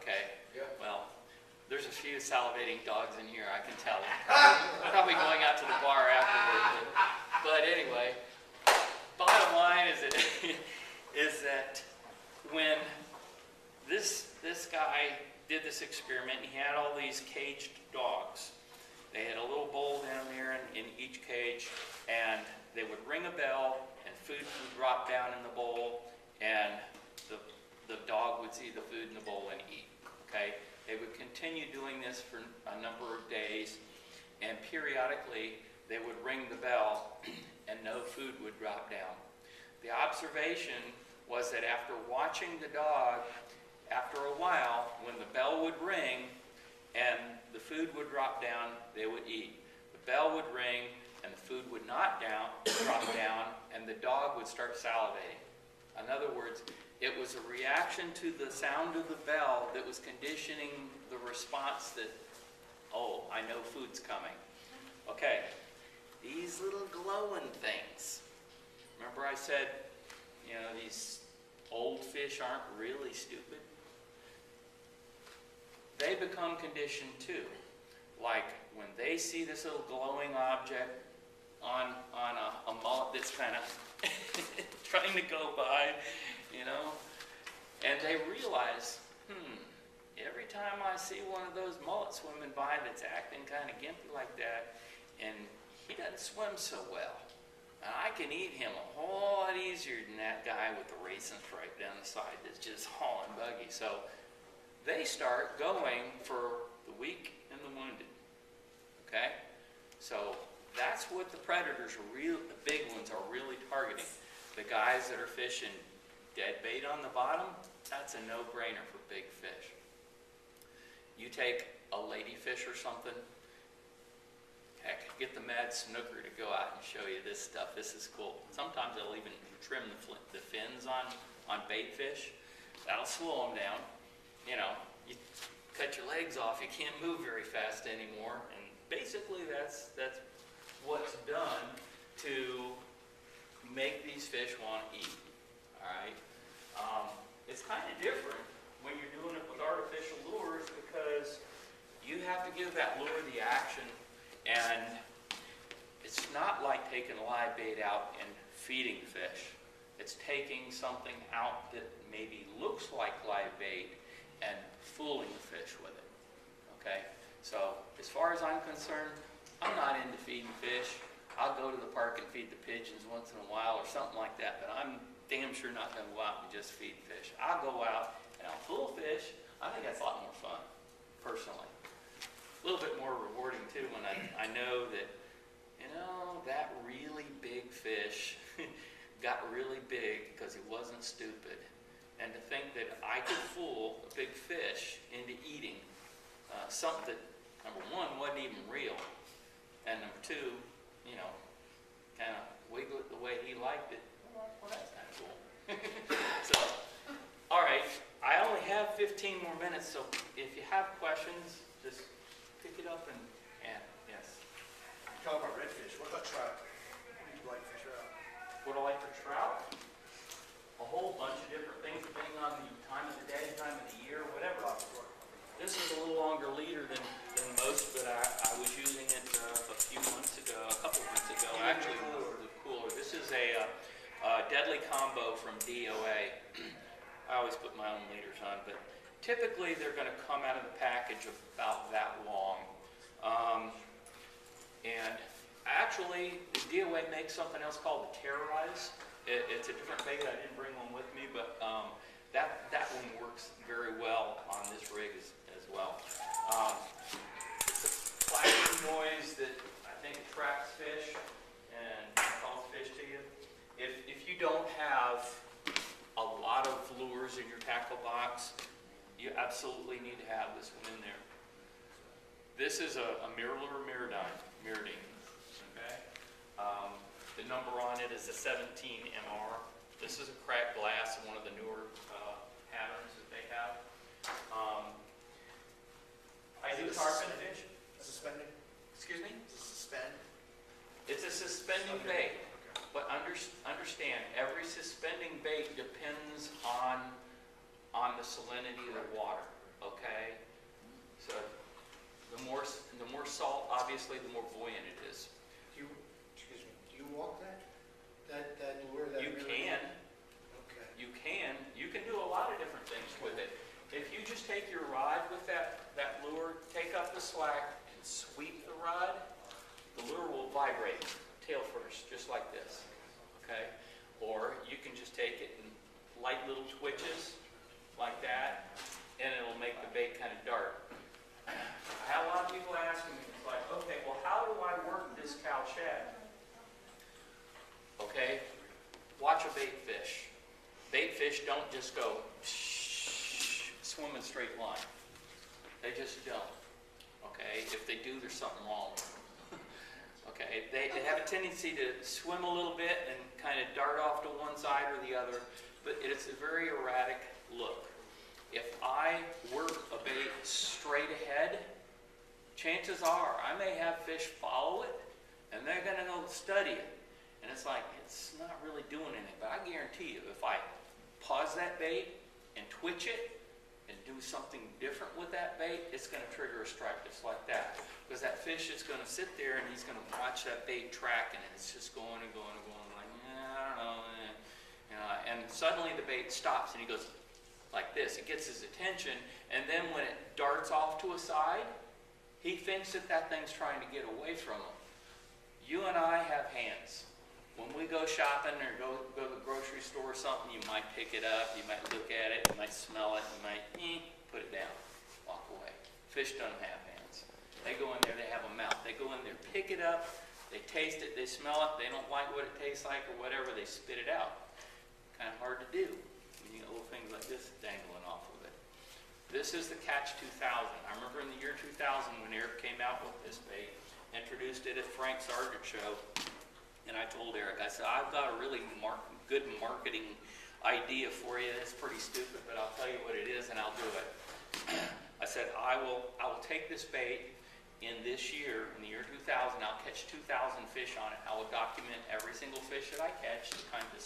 S1: Okay, well, there's a few salivating dogs in here, I can tell. Probably going out to the bar afterward. But anyway, bottom line is that when this guy did this experiment, he had all these caged dogs. They had a little bowl down there in each cage, and they would ring a bell, and food would drop down in the bowl, and the dog would see the food in the bowl and eat. Okay? They would continue doing this for a number of days, and periodically they would ring the bell, and no food would drop down. The observation was that after watching the dog, after a while, when the bell would ring and the food would drop down, they would eat. The bell would ring and the food would not drop down, and the dog would start salivating. In other words, it was a reaction to the sound of the bell that was conditioning the response that, oh, I know food's coming. Okay, these little glowing things. Remember I said, you know, these old fish aren't really stupid? They become conditioned too. Like when they see this little glowing object on a mullet that's kind of trying to go by, you know, and they realize, every time I see one of those mullets swimming by that's acting kind of gimpy like that, and he doesn't swim so well, and I can eat him a whole lot easier than that guy with the racing stripe down the side that's just hauling buggy. So they start going for the weak and the wounded. Okay? So that's what the predators are the big ones are really targeting. The guys that are fishing dead bait on the bottom, that's a no-brainer for big fish. You take a ladyfish or something, heck, get the Mad Snooker to go out and show you this stuff. This is cool. Sometimes they'll even trim the fins on bait fish. That'll slow them down. You know, you cut your legs off, you can't move very fast anymore. And basically that's what's done to make these fish want to eat. All right? It's kind of different when you're doing it with artificial lures because you have to give that lure the action, and it's not like taking live bait out and feeding fish. It's taking something out that maybe looks like live bait and fooling the fish with it. Okay? So as far as I'm concerned, I'm not into feeding fish. I'll go to the park and feed the pigeons once in a while or something like that, but I'm damn sure not going to go out and just feed fish. I'll go out and I'll fool fish. I think that's a lot more fun, personally. A little bit more rewarding too when I know that, you know, that really big fish got really big because he wasn't stupid. and to think that I could fool a big fish into eating something that, number one, wasn't even real, and number two, you know, kind of wiggle it the way he liked it. Well, that's kind of cool. So, all right, I only have 15 more minutes, so if you have questions, just pick it up and yes.
S4: You talk about redfish, what about trout? What do you like for trout?
S1: What do I like for trout? A whole bunch of different things depending on the time of the day, time of the year, whatever. This is a little longer leader than most, but I was using it a few months ago, a couple months ago, actually. The cooler. This is a deadly combo from DOA. I always put my own leaders on, but typically they're going to come out of the package about that long. And actually, the DOA makes something else called the Terrorize. It's a different bait. I didn't bring one with me, but that one works very well on this rig as well. It's a clacking noise that I think attracts fish and calls fish to you. If you don't have a lot of lures in your tackle box, you absolutely need to have this one in there. This is a mirror lure Mirrodine, okay? The number on it is a 17 MR. This is a cracked glass in one of the newer patterns that they have. I do tarpon fish.
S4: Suspending?
S1: Excuse me?
S4: Is it suspend?
S1: It's a suspending bait, but understand every suspending bait depends on the salinity of the water. Okay, so the more salt, obviously, the more buoyant it is.
S4: Do you walk that lure?
S1: You can.
S4: Okay.
S1: You can do a lot of different things with it. If you just take your rod with that lure, take up the slack, and sweep the rod, the lure will vibrate tail first, just like this, okay? Or you can just take it in light little twitches, like that, and it'll make the bait kind of dart. I had a lot of people asking me, it's like, okay, well, how do I work this cow shad? Okay, watch a bait fish. Bait fish don't just go swim in a straight line. They just don't. Okay, if they do, there's something wrong. Okay, they have a tendency to swim a little bit and kind of dart off to one side or the other, but it's a very erratic look. If I work a bait straight ahead, chances are I may have fish follow it, and they're going to go study it. And it's like, it's not really doing anything, but I guarantee you, if I pause that bait and twitch it and do something different with that bait, it's going to trigger a strike just like that. Because that fish is going to sit there and he's going to watch that bait track, and it's just going and going and going, like, I don't know. And suddenly the bait stops and he goes like this. It gets his attention, and then when it darts off to a side, he thinks that that thing's trying to get away from him. You and I have hands. When we go shopping or go to the grocery store or something, you might pick it up, you might look at it, you might smell it, you might put it down, walk away. Fish don't have hands. They go in there, they have a mouth. They go in there, pick it up, they taste it, they smell it, they don't like what it tastes like or whatever, they spit it out. Kind of hard to do when you get little things like this dangling off of it. This is the Catch 2000. I remember in the year 2000 when Eric came out with this bait, introduced it at Frank Sargent show. And I told Eric, I said, I've got a really good marketing idea for you. It's pretty stupid, but I'll tell you what it is and I'll do it. I said, I will take this bait in this year, in the year 2000, I'll catch 2,000 fish on it. I will document every single fish that I catch, the kind of